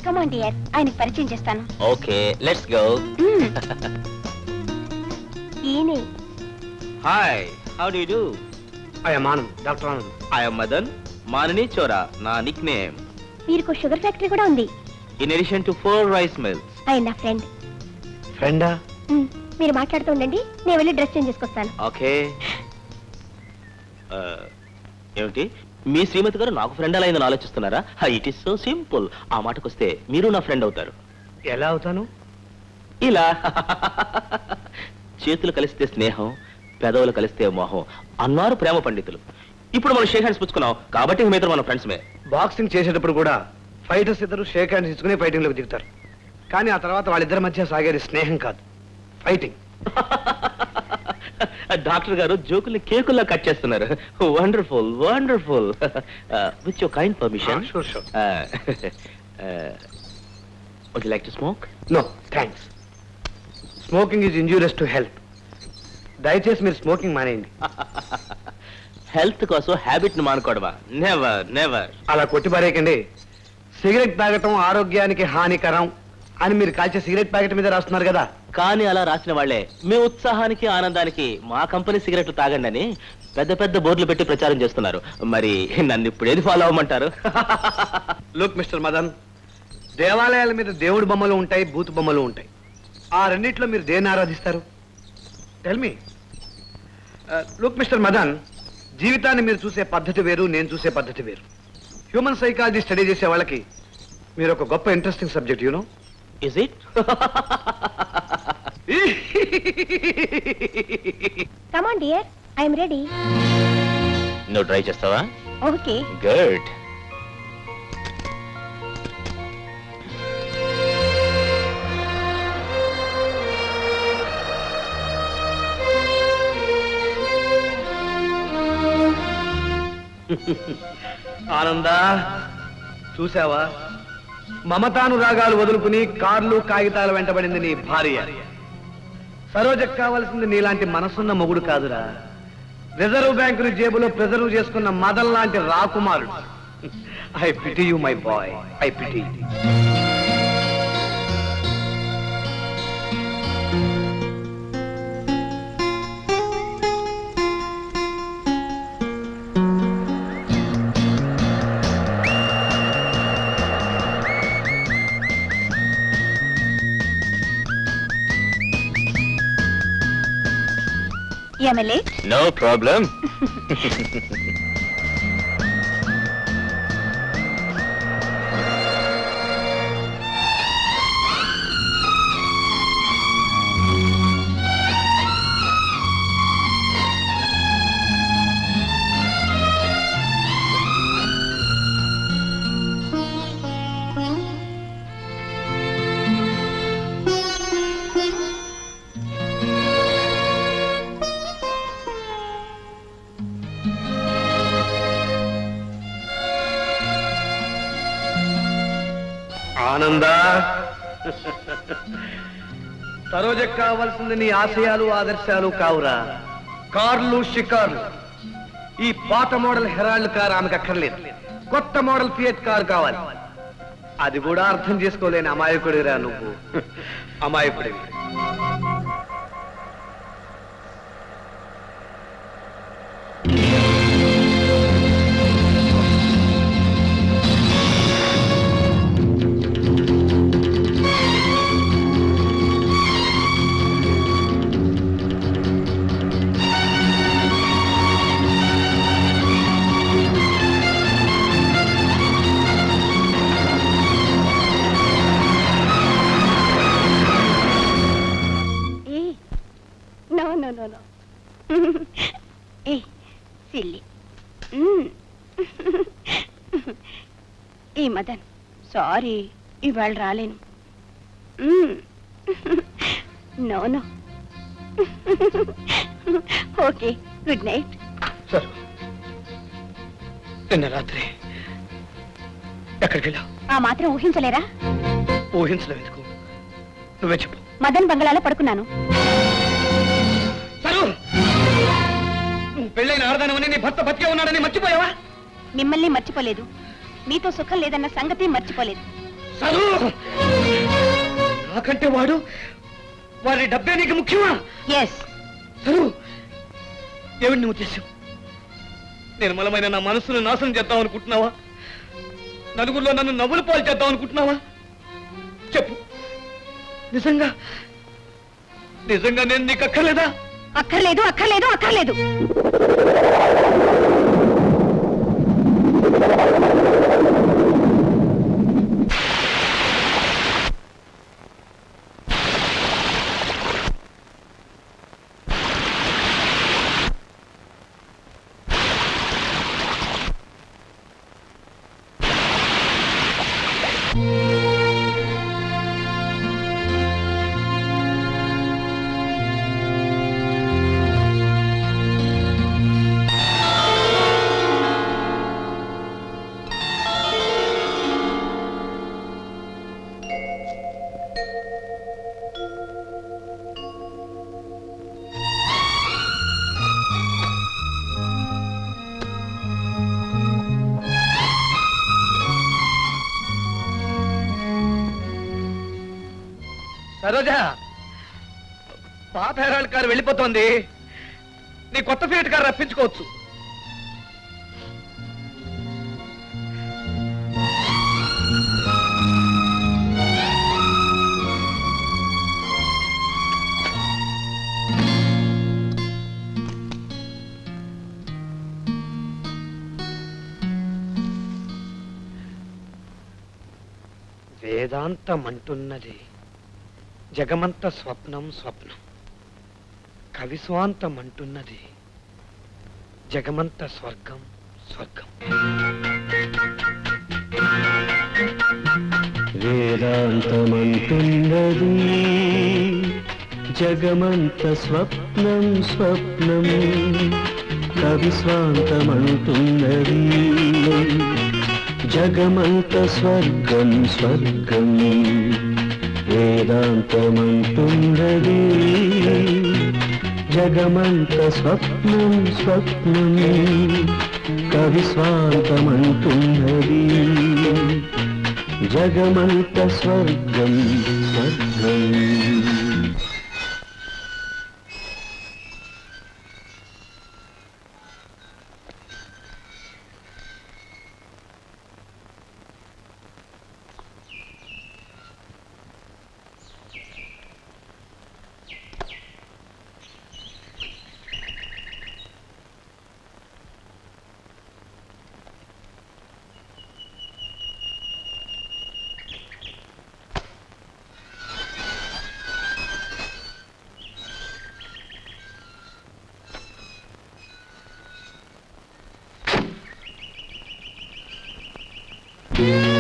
Come on dear, ఆయనకి పరిచయం చేస్తాను. Okay, let's go. ఈయనే. Hi, how do you do? I am Anand, doctor Anand. I am Madan, మానని చోరా నా నిక్ నేమ్. వీరికి షుగర్ ఫ్యాక్టరీ కూడా ఉంది. In addition to 4 rice mills. ఆయన నా ఫ్రెండ్. ఫ్రెండా? మీరు మాట్లాడుతూ ఉండండి, నేను వెళ్ళి డ్రెస్ చేంజ్ చేసుకొస్తాను. ఓకే. ఏమిటి మీ శ్రీమతి గారు నాకు ఫ్రెండ్ అలా అయిందని ఆలోచిస్తున్నారా? It is so simple. ఆ మాటకొస్తే మీరు నా ఫ్రెండ్ అవుతారు. ఎలా అవుతాను? ఇలా చేతులు కలిస్తే స్నేహం, పెదవులు కలిస్తే మోహం అన్నారు ప్రేమ పండితులు. ఇప్పుడు మనం షేక్ హ్యాండ్స్ పుచ్చుకున్నాం కాబట్టి మీతో మన ఫ్రెండ్స్మే. బాక్సింగ్ చేసేటప్పుడు కూడా ఫైటర్స్ ఇద్దరు షేక్ హ్యాండ్స్ ఇచ్చుకుని ఫైటింగ్ లోకి దిగుతారు. కానీ ఆ తర్వాత వాళ్ళిద్దరి మధ్య సాగేది స్నేహం కాదు, ఫైటింగ్. డాక్టర్ గారు జోకుల్ని కేకుల్లా కట్ చేస్తున్నారు. Wonderful wonderful. With your kind permission. Sure sure. Would you like to smoke? No thanks. Smoking is injurious to health. దయచేసి మీరు స్మోకింగ్ మానేయండి. హెల్త్ కోసం హ్యాబిట్ ను మానుకోవడమా? Never never. అలా కొట్టి పారేయకండి. సిగరెట్ తాగటం ఆరోగ్యానికి హానికరం అని మీరు కాల్చే సిగరెట్ ప్యాకెట్ మీద రాస్తున్నారు కదా. కానీ అలా రాసిన వాళ్లే మీ ఉత్సాహానికి ఆనందానికి మా కంపెనీ సిగరెట్లు తాగండి అని పెద్ద పెద్ద బోర్డులు పెట్టి ప్రచారం చేస్తున్నారు. మరి నన్ను ఇప్పుడు ఏది ఫాలో అవ్వమంటారు? లుక్ మిస్టర్ మదన్, దేవాలయాల మీద దేవుడి బొమ్మలు ఉంటాయి, బూతు బొమ్మలు ఉంటాయి. ఆ రెండిట్లో మీరు దేన్ని ఆరాధిస్తారు? Tell me. Look mister Madan, జీవితాన్ని మీరు చూసే పద్ధతి వేరు, నేను చూసే పద్ధతి వేరు. హ్యూమన్ సైకాలజీ స్టడీ చేసే వాళ్ళకి మీరు ఒక గొప్ప interesting subject. You know is it? Come on dear, I'm ready. నువ్వు ట్రై చేస్తావా? ఓకే. గుడ్. ఆనందా, చూసావా? మమతానురాగాలు వదులుకుని కార్లు కాగితాలు వెంటబడింది నీ భార్య. సరోజకు కావలసింది నీలాంటి మనసున్న మొగుడు కాదురా, రిజర్వ్ బ్యాంకుని జేబులో ప్రిజర్వ్ చేసుకున్న మదన్ లాంటి రాకుమారుడు. I pity you my boy, I pity. MLA, no problem. ఆనందా, సరోజకు కావాల్సింది నీ ఆశయాలు ఆదర్శాలు కావురా, కార్లు షికార్లు. ఈ పాత మోడల్ హెరాల్డ్ కార్ ఆమెకు అక్కర్లేదు, కొత్త మోడల్ ఫియట్ కార్ కావాలి. అది కూడా అర్థం చేసుకోలేని అమాయకుడిరా నువ్వు, అమాయకుడివి. ఏ మదన్, సారీ, ఇవాళ రాలేను. No no. Okay, good night. Sir, నిన్న రాత్రి ఎక్కడికి వెళ్ళావు? ఆ మాత్రం ఊహించలేరా? ఊహించడం ఎందుకు, నువ్వే చెప్పు. మదన్ బంగళాలో పడుకున్నాను. సరు, నువ్వు పెళ్ళైన ఆడదానమని నీ భర్త బతికే ఉన్నాడని మర్చిపోయావా? మిమ్మల్ని మర్చిపోలేదు, మీతో సుఖం లేదన్న సంగతి మర్చిపోలేదు. సరు నాకంటే వారి డబ్బే నీకు ముఖ్యమా? ఎస్. సరు ఏమిటి నీ ఉద్దేశం? నిర్మలమైన నా మనసును నాశనం చేద్దాం అనుకుంటున్నావా? నలుగురిలో నన్ను నవ్వులు పాలు చేద్దాం అనుకుంటున్నావా? చెప్పు, నిజంగా నిజంగా నేను నీకు అక్కర్లేదా? అక్కర్లేదు, అక్కర్లేదు, అక్కర్లేదు. సరోజా, పాత హెరాల్డ్ కారు వెళ్ళిపోతోంది. నీ కొత్త ఫియట్ కారు రప్పించుకోవచ్చు. వేదాంతం అంటున్నది జగమంత స్వప్నం స్వప్నం. కవిస్వాంతం అంటున్నది జగమంత స్వర్గం స్వర్గం. వేదాంతమంటున్నది జగమంత స్వప్నం స్వప్నం. కవిస్వాంతమంటున్నది జగమంత స్వర్గం స్వర్గం. వేదాంతమంటున్నది జగమంత స్వప్నం స్వప్నం. కవిస్వాంతమంటున్నది జగమంత స్వర్గం స్వర్గం. Yeah.